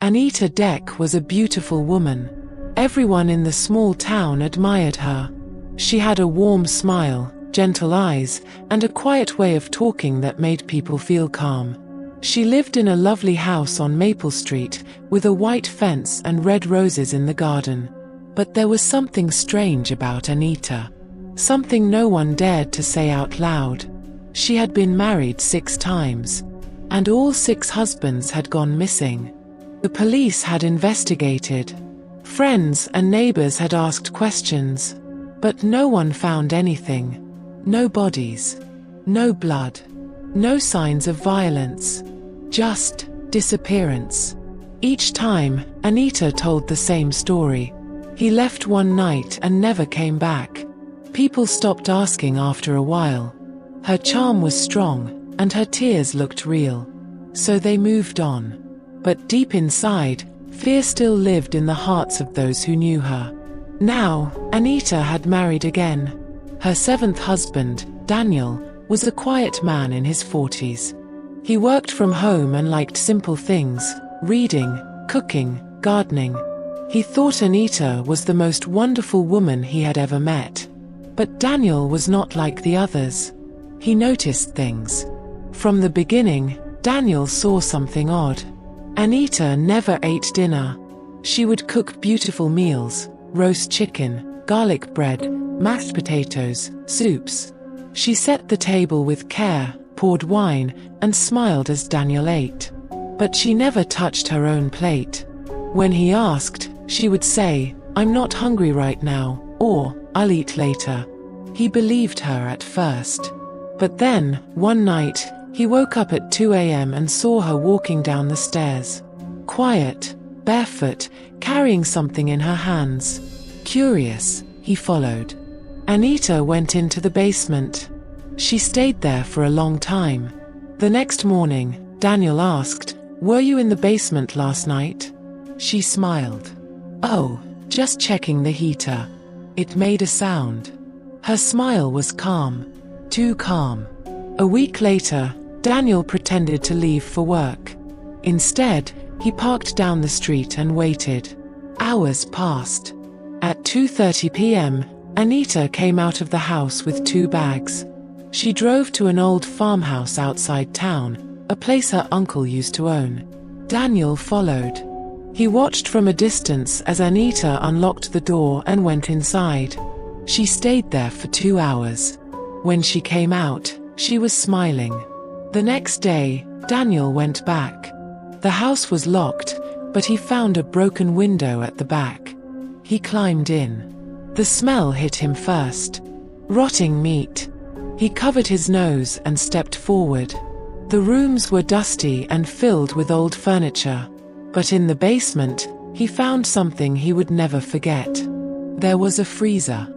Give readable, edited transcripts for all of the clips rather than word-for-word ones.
Anita Deck was a beautiful woman. Everyone in the small town admired her. She had a warm smile, gentle eyes, and a quiet way of talking that made people feel calm. She lived in a lovely house on Maple Street, with a white fence and red roses in the garden. But there was something strange about Anita. Something no one dared to say out loud. She had been married 6 times, and all 6 husbands had gone missing. The police had investigated. Friends and neighbors had asked questions, but no one found anything. No bodies, no blood, no signs of violence, just disappearance. Each time, Anita told the same story. He left one night and never came back. People stopped asking after a while. Her charm was strong, and her tears looked real. So they moved on. But deep inside, fear still lived in the hearts of those who knew her. Now, Anita had married again. Her 7th husband, Daniel, was a quiet man in his 40s. He worked from home and liked simple things, reading, cooking, gardening. He thought Anita was the most wonderful woman he had ever met. But Daniel was not like the others. He noticed things. From the beginning, Daniel saw something odd. Anita never ate dinner. She would cook beautiful meals, roast chicken, garlic bread, mashed potatoes, soups. She set the table with care, poured wine, and smiled as Daniel ate. But she never touched her own plate. When he asked, she would say, "I'm not hungry right now," or "I'll eat later." He believed her at first. But then, one night, he woke up at 2 a.m. and saw her walking down the stairs. Quiet, barefoot, carrying something in her hands. Curious, he followed. Anita went into the basement. She stayed there for a long time. The next morning, Daniel asked, "Were you in the basement last night?" She smiled. "Oh, just checking the heater." It made a sound. Her smile was calm. Too calm. A week later, Daniel pretended to leave for work. Instead, he parked down the street and waited. Hours passed. At 2:30 p.m., Anita came out of the house with 2 bags. She drove to an old farmhouse outside town, a place her uncle used to own. Daniel followed. He watched from a distance as Anita unlocked the door and went inside. She stayed there for 2 hours. When she came out, she was smiling. The next day, Daniel went back. The house was locked, but he found a broken window at the back. He climbed in. The smell hit him first. Rotting meat. He covered his nose and stepped forward. The rooms were dusty and filled with old furniture. But in the basement, he found something he would never forget. There was a freezer.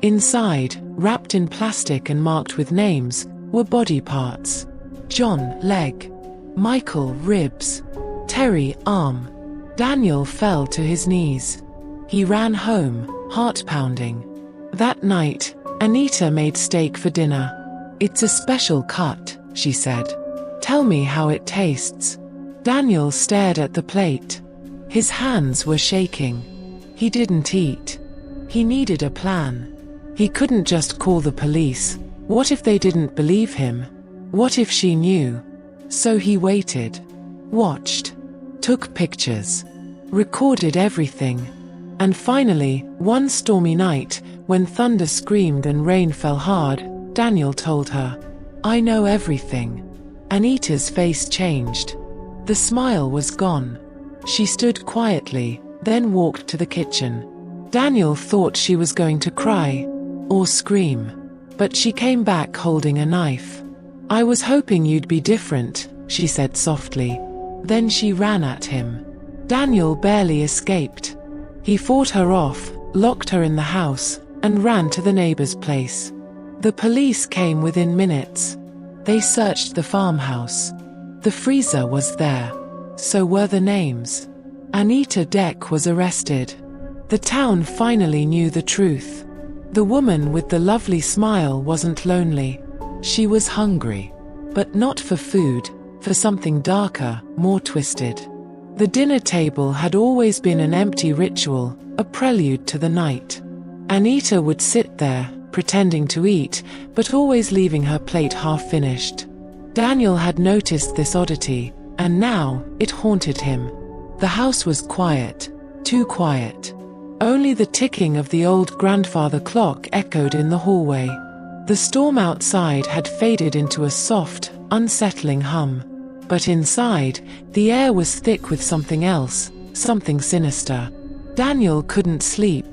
Inside, wrapped in plastic and marked with names, were body parts. John, leg. Michael, ribs. Terry, arm. Daniel fell to his knees. He ran home, heart pounding. That night, Anita made steak for dinner. "It's a special cut," she said. "Tell me how it tastes." Daniel stared at the plate. His hands were shaking. He didn't eat. He needed a plan. He couldn't just call the police. What if they didn't believe him? What if she knew? So he waited. Watched. Took pictures. Recorded everything. And finally, one stormy night, when thunder screamed and rain fell hard, Daniel told her, "I know everything." Anita's face changed. The smile was gone. She stood quietly, then walked to the kitchen. Daniel thought she was going to cry or scream, but she came back holding a knife. "I was hoping you'd be different," she said softly. Then she ran at him. Daniel barely escaped. He fought her off, locked her in the house, and ran to the neighbor's place. The police came within minutes. They searched the farmhouse. The freezer was there. So were the names. Anita Deck was arrested. The town finally knew the truth. The woman with the lovely smile wasn't lonely. She was hungry. But not for food, for something darker, more twisted. The dinner table had always been an empty ritual, a prelude to the night. Anita would sit there, pretending to eat, but always leaving her plate half-finished. Daniel had noticed this oddity, and now it haunted him. The house was quiet, too quiet. Only the ticking of the old grandfather clock echoed in the hallway. The storm outside had faded into a soft, unsettling hum. But inside, the air was thick with something else, something sinister. Daniel couldn't sleep.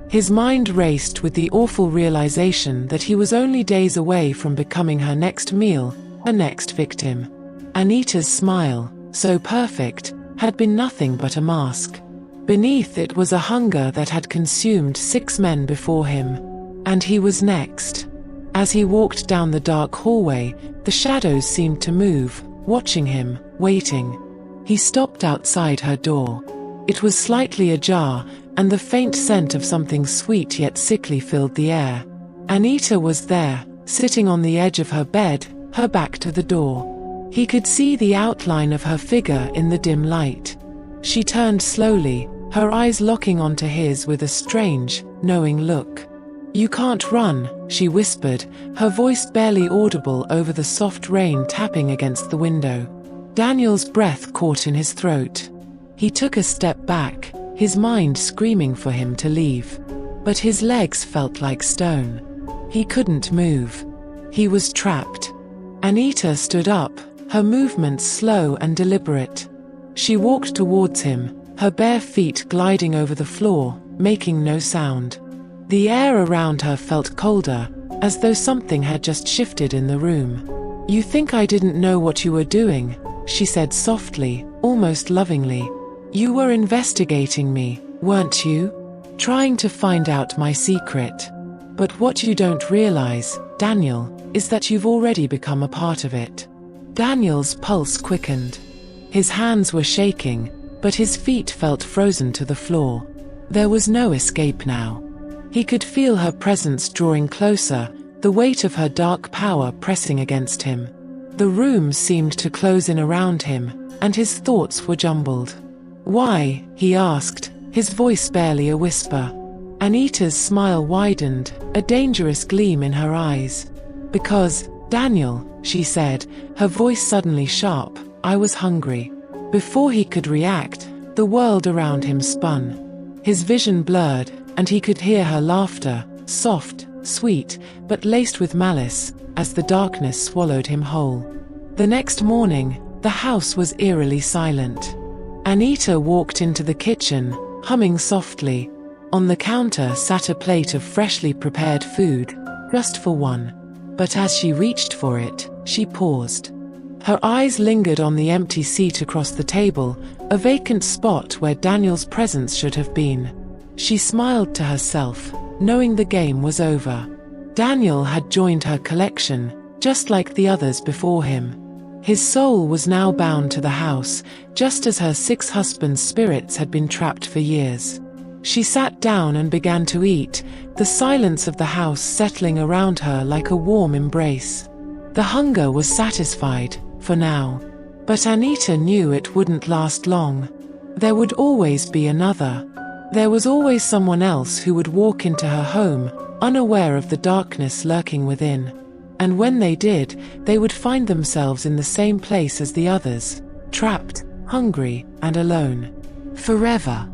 His mind raced with the awful realization that he was only days away from becoming her next meal, her next victim. Anita's smile, so perfect, had been nothing but a mask. Beneath it was a hunger that had consumed 6 men before him. And he was next. As he walked down the dark hallway, the shadows seemed to move, watching him, waiting. He stopped outside her door. It was slightly ajar, and the faint scent of something sweet yet sickly filled the air. Anita was there, sitting on the edge of her bed, her back to the door. He could see the outline of her figure in the dim light. She turned slowly, her eyes locking onto his with a strange, knowing look. "You can't run," she whispered, her voice barely audible over the soft rain tapping against the window. Daniel's breath caught in his throat. He took a step back, his mind screaming for him to leave. But his legs felt like stone. He couldn't move. He was trapped. Anita stood up, her movements slow and deliberate. She walked towards him, her bare feet gliding over the floor, making no sound. The air around her felt colder, as though something had just shifted in the room. "You think I didn't know what you were doing," she said softly, almost lovingly. "You were investigating me, weren't you? Trying to find out my secret. But what you don't realize, Daniel, is that you've already become a part of it." Daniel's pulse quickened. His hands were shaking, but his feet felt frozen to the floor. There was no escape now. He could feel her presence drawing closer, the weight of her dark power pressing against him. The room seemed to close in around him, and his thoughts were jumbled. "Why?" he asked, his voice barely a whisper. Anita's smile widened, a dangerous gleam in her eyes. "Because, Daniel," she said, her voice suddenly sharp, "I was hungry." Before he could react, the world around him spun. His vision blurred, and he could hear her laughter, soft, sweet, but laced with malice, as the darkness swallowed him whole. The next morning, the house was eerily silent. Anita walked into the kitchen, humming softly. On the counter sat a plate of freshly prepared food, just for one. But as she reached for it, she paused. Her eyes lingered on the empty seat across the table, a vacant spot where Daniel's presence should have been. She smiled to herself, knowing the game was over. Daniel had joined her collection, just like the others before him. His soul was now bound to the house, just as her 6 husbands' spirits had been trapped for years. She sat down and began to eat, the silence of the house settling around her like a warm embrace. The hunger was satisfied, for now. But Anita knew it wouldn't last long. There would always be another. There was always someone else who would walk into her home, unaware of the darkness lurking within. And when they did, they would find themselves in the same place as the others, trapped, hungry, and alone. Forever.